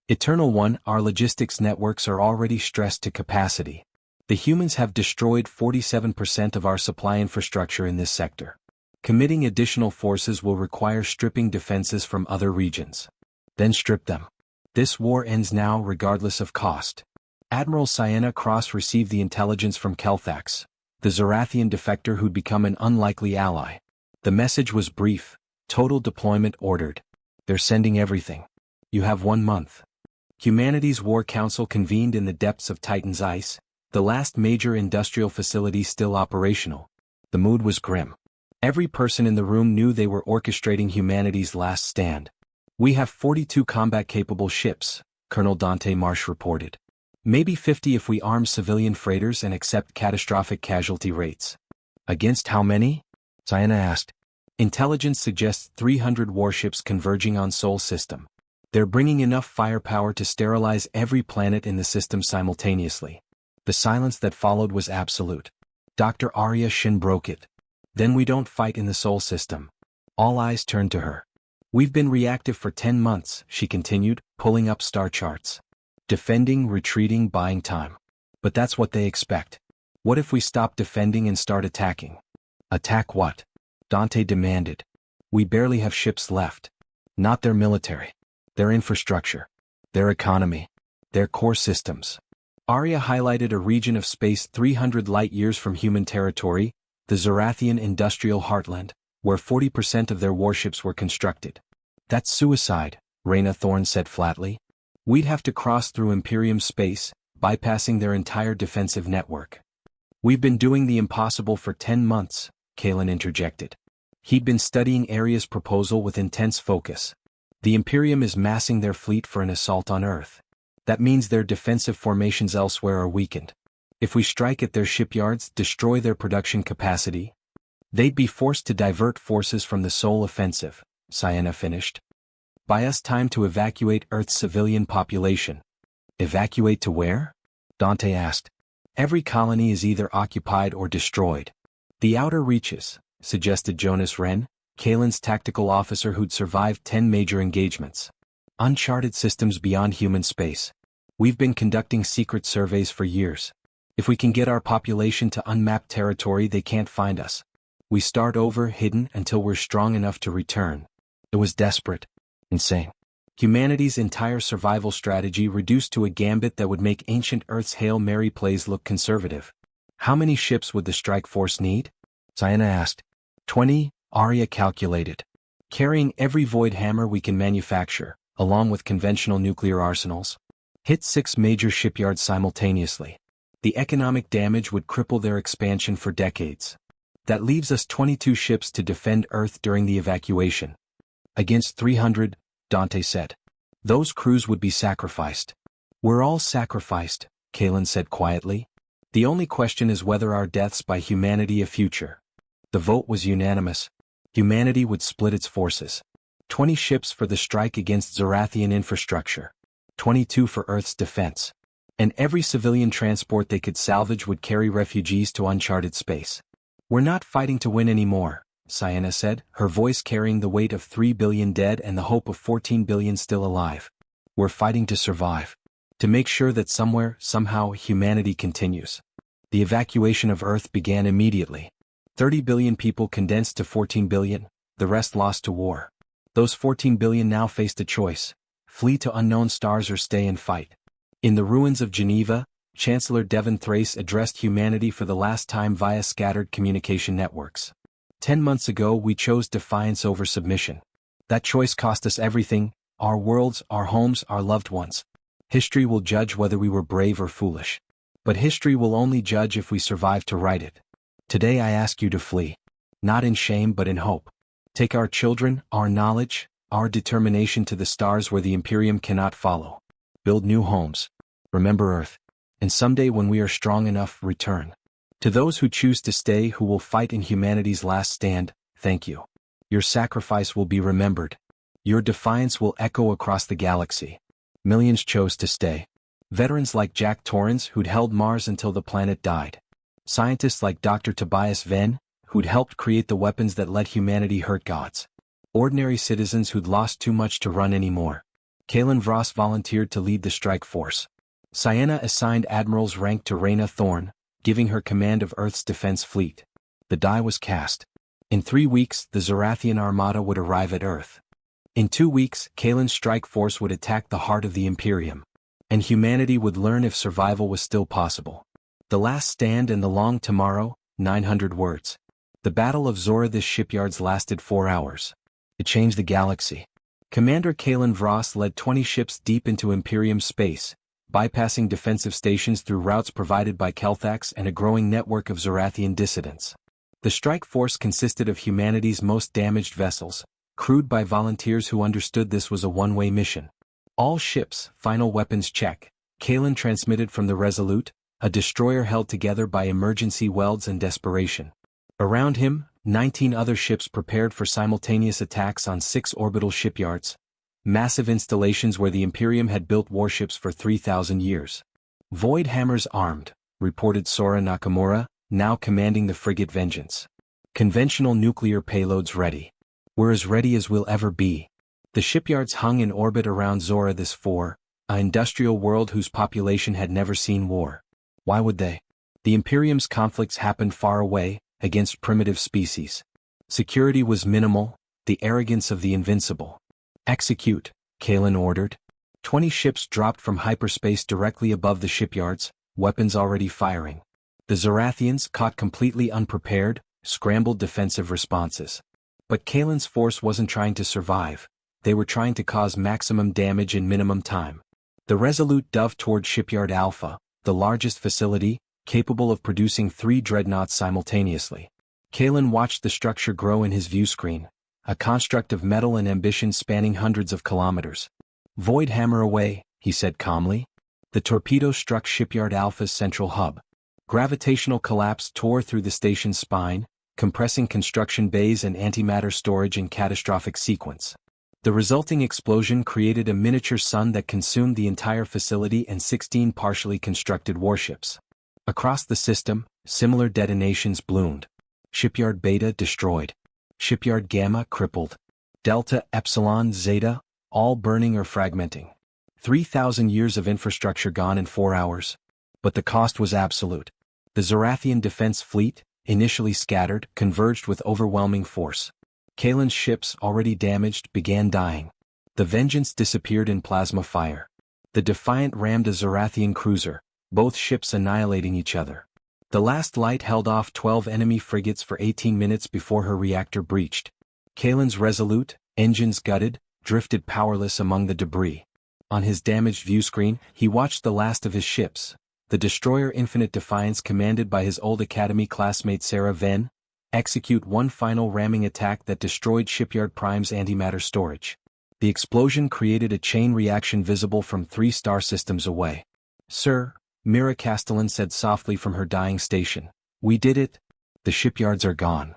Eternal One, our logistics networks are already stressed to capacity. The humans have destroyed 47% of our supply infrastructure in this sector. Committing additional forces will require stripping defenses from other regions. Then strip them. This war ends now regardless of cost. Admiral Sienna Cross received the intelligence from Kelthax, the Zorathian defector who'd become an unlikely ally. The message was brief: total deployment ordered. They're sending everything. You have 1 month. Humanity's War Council convened in the depths of Titan's ice, the last major industrial facility still operational. The mood was grim. Every person in the room knew they were orchestrating humanity's last stand. We have 42 combat-capable ships, Colonel Dante Marsh reported. Maybe 50 if we arm civilian freighters and accept catastrophic casualty rates. Against how many? Sienna asked. Intelligence suggests 300 warships converging on Sol system. They're bringing enough firepower to sterilize every planet in the system simultaneously. The silence that followed was absolute. Dr. Arya Shin broke it. Then we don't fight in the Sol system. All eyes turned to her. We've been reactive for 10 months, she continued, pulling up star charts. Defending, retreating, buying time. But that's what they expect. What if we stop defending and start attacking? Attack what? Dante demanded. We barely have ships left. Not their military. Their infrastructure. Their economy. Their core systems. Arya highlighted a region of space 300 light-years from human territory, the Zorathian industrial heartland, where 40% of their warships were constructed. That's suicide, Reyna Thorne said flatly. We'd have to cross through Imperium space, bypassing their entire defensive network. We've been doing the impossible for 10 months, Kalen interjected. He'd been studying Aria's proposal with intense focus. The Imperium is massing their fleet for an assault on Earth. That means their defensive formations elsewhere are weakened. If we strike at their shipyards, destroy their production capacity, they'd be forced to divert forces from the sole offensive, Sienna finished. Buy us time to evacuate Earth's civilian population. Evacuate to where? Dante asked. Every colony is either occupied or destroyed. The outer reaches, suggested Jonas Wren, Kalen's tactical officer who'd survived 10 major engagements. Uncharted systems beyond human space. We've been conducting secret surveys for years. If we can get our population to unmapped territory, they can't find us. We start over, hidden, until we're strong enough to return. It was desperate. Insane. Humanity's entire survival strategy reduced to a gambit that would make ancient Earth's Hail Mary plays look conservative. How many ships would the strike force need? Sienna asked. 20, Arya calculated. Carrying every void hammer we can manufacture, along with conventional nuclear arsenals. Hit 6 major shipyards simultaneously. The economic damage would cripple their expansion for decades. That leaves us 22 ships to defend Earth during the evacuation. Against 300, Dante said. Those crews would be sacrificed. We're all sacrificed, Kalen said quietly. The only question is whether our deaths buy humanity a future. The vote was unanimous. Humanity would split its forces. 20 ships for the strike against Zorathian infrastructure. 22 for Earth's defense. And every civilian transport they could salvage would carry refugees to uncharted space. We're not fighting to win anymore, Sienna said, her voice carrying the weight of 3 billion dead and the hope of 14 billion still alive. We're fighting to survive. To make sure that somewhere, somehow, humanity continues. The evacuation of Earth began immediately. 30 billion people condensed to 14 billion, the rest lost to war. Those 14 billion now faced a choice: flee to unknown stars or stay and fight. In the ruins of Geneva, Chancellor Devon Thrace addressed humanity for the last time via scattered communication networks. 10 months ago we chose defiance over submission. That choice cost us everything: our worlds, our homes, our loved ones. History will judge whether we were brave or foolish. But history will only judge if we survive to write it. Today I ask you to flee. Not in shame but in hope. Take our children, our knowledge, our determination to the stars where the Imperium cannot follow. Build new homes. Remember Earth. And someday when we are strong enough, return. To those who choose to stay, who will fight in humanity's last stand, thank you. Your sacrifice will be remembered. Your defiance will echo across the galaxy. Millions chose to stay. Veterans like Jack Torrens, who'd held Mars until the planet died. Scientists like Dr. Tobias Venn, who'd helped create the weapons that let humanity hurt gods. Ordinary citizens who'd lost too much to run anymore. Kalen Vross volunteered to lead the strike force. Sienna assigned admiral's rank to Reyna Thorne, giving her command of Earth's defense fleet. The die was cast. In 3 weeks, the Zorathian armada would arrive at Earth. In 2 weeks, Kalen's strike force would attack the heart of the Imperium. And humanity would learn if survival was still possible. The last stand and the long tomorrow, 900 words. The Battle of Zora. This shipyards lasted 4 hours. It changed the galaxy. Commander Kalen Vross led 20 ships deep into Imperium space, bypassing defensive stations through routes provided by Kelthax and a growing network of Zorathian dissidents. The strike force consisted of humanity's most damaged vessels, crewed by volunteers who understood this was a one-way mission. All ships, final weapons check. Kalen transmitted from the Resolute, a destroyer held together by emergency welds and desperation. Around him, 19 other ships prepared for simultaneous attacks on 6 orbital shipyards, massive installations where the Imperium had built warships for 3,000 years. Void hammers armed, reported Sora Nakamura, now commanding the frigate Vengeance. Conventional nuclear payloads ready. We're as ready as we'll ever be. The shipyards hung in orbit around Zora. This for an industrial world whose population had never seen war. Why would they? The Imperium's conflicts happened far away, against primitive species. Security was minimal, the arrogance of the invincible. Execute, Kalen ordered. 20 ships dropped from hyperspace directly above the shipyards, weapons already firing. The Zorathians, caught completely unprepared, scrambled defensive responses. But Kalen's force wasn't trying to survive. They were trying to cause maximum damage in minimum time. The Resolute dove toward Shipyard Alpha, the largest facility, capable of producing 3 dreadnoughts simultaneously. Kalen watched the structure grow in his view screen, a construct of metal and ambition spanning hundreds of kilometers. "Void hammer away," he said calmly. The torpedo struck Shipyard Alpha's central hub. Gravitational collapse tore through the station's spine, compressing construction bays and antimatter storage in catastrophic sequence. The resulting explosion created a miniature sun that consumed the entire facility and 16 partially constructed warships. Across the system, similar detonations bloomed. Shipyard Beta destroyed. Shipyard Gamma crippled. Delta, Epsilon, Zeta, all burning or fragmenting. 3,000 years of infrastructure gone in 4 hours. But the cost was absolute. The Zorathian defense fleet, initially scattered, converged with overwhelming force. Kalen's ships, already damaged, began dying. The Vengeance disappeared in plasma fire. The Defiant rammed a Zorathian cruiser, both ships annihilating each other. The last light held off 12 enemy frigates for 18 minutes before her reactor breached. Kalen's Resolute, engines gutted, drifted powerless among the debris. On his damaged view screen, he watched the last of his ships, the destroyer Infinite Defiance commanded by his old Academy classmate Sarah Venn, execute one final ramming attack that destroyed Shipyard Prime's antimatter storage. The explosion created a chain reaction visible from 3 star systems away. "Sir," Mira Castellan said softly from her dying station, "we did it. The shipyards are gone."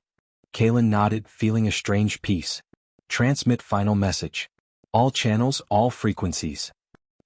Kalen nodded, feeling a strange peace. "Transmit final message. All channels, all frequencies."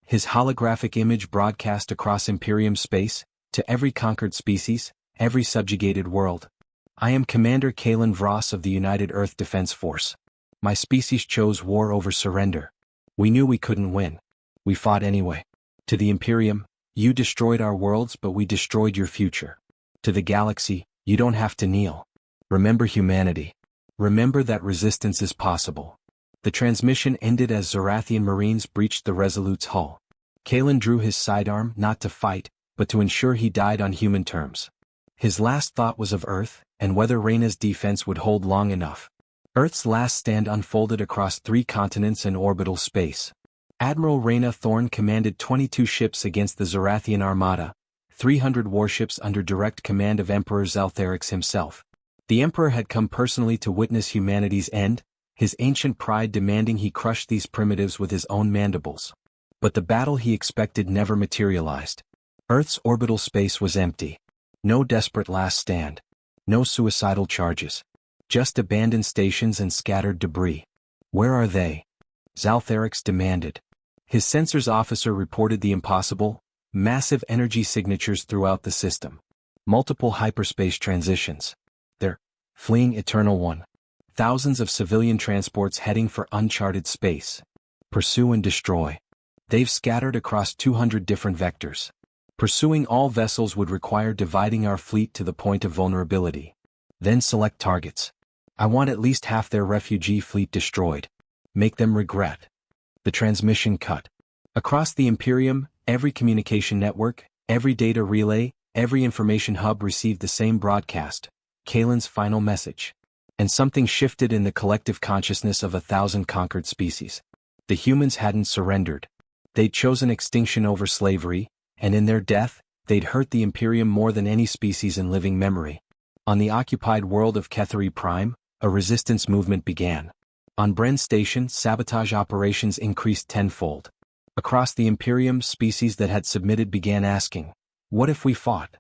His holographic image broadcast across Imperium space, to every conquered species, every subjugated world. "I am Commander Kalen Vross of the United Earth Defense Force. My species chose war over surrender. We knew we couldn't win. We fought anyway. To the Imperium, you destroyed our worlds, but we destroyed your future. To the galaxy, you don't have to kneel. Remember humanity. Remember that resistance is possible." The transmission ended as Zorathian Marines breached the Resolute's hull. Kalen drew his sidearm not to fight, but to ensure he died on human terms. His last thought was of Earth, and whether Reyna's defense would hold long enough. Earth's last stand unfolded across 3 continents and orbital space. Admiral Reyna Thorne commanded 22 ships against the Zorathian Armada, 300 warships under direct command of Emperor Zaltherix himself. The Emperor had come personally to witness humanity's end, his ancient pride demanding he crush these primitives with his own mandibles. But the battle he expected never materialized. Earth's orbital space was empty. No desperate last stand. No suicidal charges. Just abandoned stations and scattered debris. "Where are they?" Zaltherix demanded. His sensors officer reported the impossible: massive energy signatures throughout the system. Multiple hyperspace transitions. They're fleeing Eternal One. Thousands of civilian transports heading for uncharted space. Pursue and destroy. They've scattered across 200 different vectors. Pursuing all vessels would require dividing our fleet to the point of vulnerability. Then select targets. I want at least half their refugee fleet destroyed. Make them regret. The transmission cut. Across the Imperium, every communication network, every data relay, every information hub received the same broadcast: Kalen's final message. And something shifted in the collective consciousness of 1,000 conquered species. The humans hadn't surrendered. They'd chosen extinction over slavery, and in their death, they'd hurt the Imperium more than any species in living memory. On the occupied world of Ketheri Prime, a resistance movement began. On Bren Station, sabotage operations increased tenfold. Across the Imperium, species that had submitted began asking, "What if we fought?"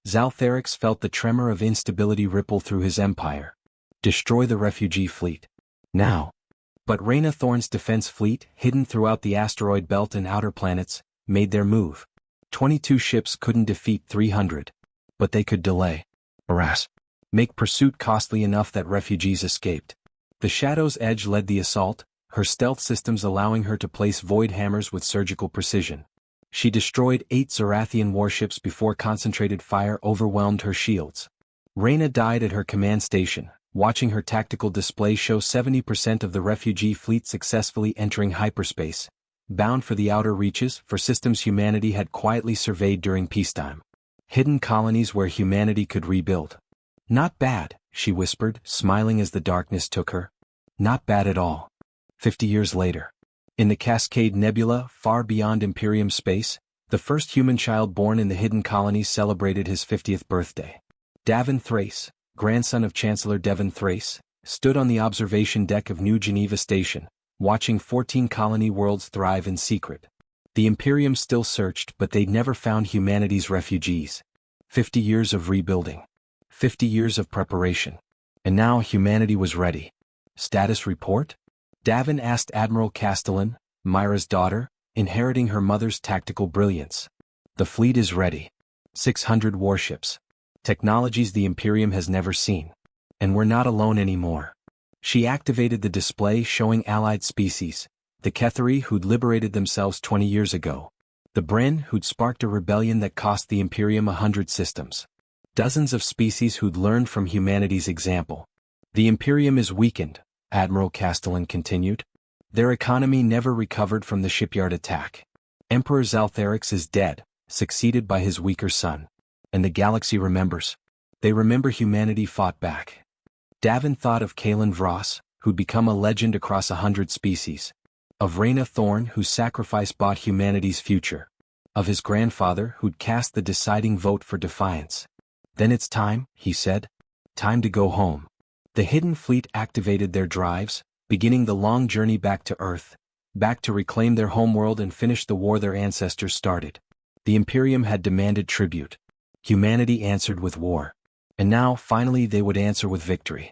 Zaltherix felt the tremor of instability ripple through his empire. Destroy the refugee fleet. Now. But Reyna Thorne's defense fleet, hidden throughout the asteroid belt and outer planets, made their move. 22 ships couldn't defeat 300. But they could delay. Harass. Make pursuit costly enough that refugees escaped. The Shadow's Edge led the assault, her stealth systems allowing her to place void hammers with surgical precision. She destroyed 8 Zorathian warships before concentrated fire overwhelmed her shields. Reyna died at her command station, watching her tactical display show 70% of the refugee fleet successfully entering hyperspace, bound for the outer reaches for systems humanity had quietly surveyed during peacetime. Hidden colonies where humanity could rebuild. "Not bad," she whispered, smiling as the darkness took her. "Not bad at all." 50 years later. In the Cascade Nebula, far beyond Imperium space, The first human child born in the hidden colonies celebrated his 50th birthday. Davin Thrace, grandson of Chancellor Devon Thrace, stood on the observation deck of New Geneva Station, watching 14 colony worlds thrive in secret. The Imperium still searched, but they'd never found humanity's refugees. 50 years of rebuilding. 50 years of preparation. And now humanity was ready. Status report? Davin asked Admiral Castellan, Myra's daughter, inheriting her mother's tactical brilliance. The fleet is ready. 600 warships. Technologies the Imperium has never seen. And we're not alone anymore. She activated the display showing allied species, the Ketheri who'd liberated themselves 20 years ago. The Bren who'd sparked a rebellion that cost the Imperium 100 systems. Dozens of species who'd learned from humanity's example. The Imperium is weakened, Admiral Castellan continued. Their economy never recovered from the shipyard attack. Emperor Zaltherix is dead, succeeded by his weaker son. And the galaxy remembers. They remember humanity fought back. Davin thought of Kalen Vross, who'd become a legend across 100 species. Of Reyna Thorn, whose sacrifice bought humanity's future. Of his grandfather, who'd cast the deciding vote for defiance. Then it's time, he said. Time to go home. The Hidden Fleet activated their drives, beginning the long journey back to Earth, back to reclaim their homeworld and finish the war their ancestors started. The Imperium had demanded tribute. Humanity answered with war. And now, finally, they would answer with victory.